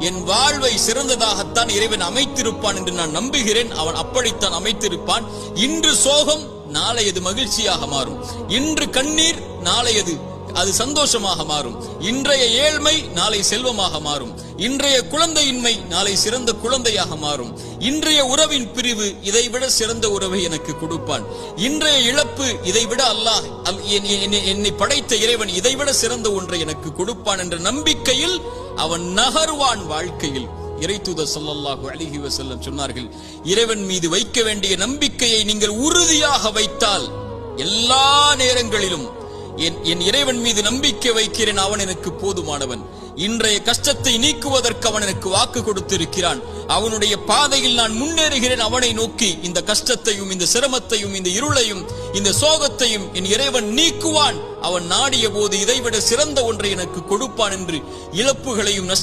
என் வாழ்வை சிறந்ததாகத்தான் இறைவன் அமைத்திருப்பான் என்று நான் நம்புகிறேன். அவன் அப்படித்தான் அமைத்திருப்பான். இன்று சோகம் நாளையது மகிழ்ச்சியாக மாறும். இன்று கண்ணீர் நாளையது அது சந்தோஷமாக மாறும். இன்றைய ஏழ்மை நாளை செல்வமாக மாறும். இன்றைய குழந்தையின்மை நாளை சிறந்த குழந்தையாக மாறும். இன்றைய உறவின் பிரிவு இதைவிட சிறந்த உறவை எனக்கு கொடுப்பான். இன்றைய இழப்பு இதைவிட அல்லாஹ் என்னை படைத்த இறைவன் இதைவிட சிறந்த ஒன்றை எனக்கு கொடுப்பான் என்ற நம்பிக்கையில் அவன் நகர்வான் வாழ்க்கையில். இறைத்தூதர் ஸல்லல்லாஹு அலைஹி வஸல்லம் சொன்னார்கள், இறைவன் மீது வைக்க வேண்டிய நம்பிக்கையை நீங்கள் உறுதியாக வைத்தால் எல்லா நேரங்களிலும் என் இறைவன் மீது நம்பிக்கை வைக்கிறேன், அவன் எனக்கு போதுமானவன். இன்றைய கஷ்டத்தை நீக்குவதற்கு அவன் எனக்கு வாக்கு கொடுத்திருக்கிறான். அவனுடைய பாதையில் நான் முன்னேறுகிறேன். அவனை நோக்கி இந்த கஷ்டத்தையும் இந்த சிரமத்தையும் இந்த இருளையும் இந்த சோகத்தையும் என் இறைவன் நீக்குவான். அவன் நாடிய போது இதைவிட சிறந்த ஒன்றை எனக்கு கொடுப்பான் என்று இழப்புகளையும் நஷ்ட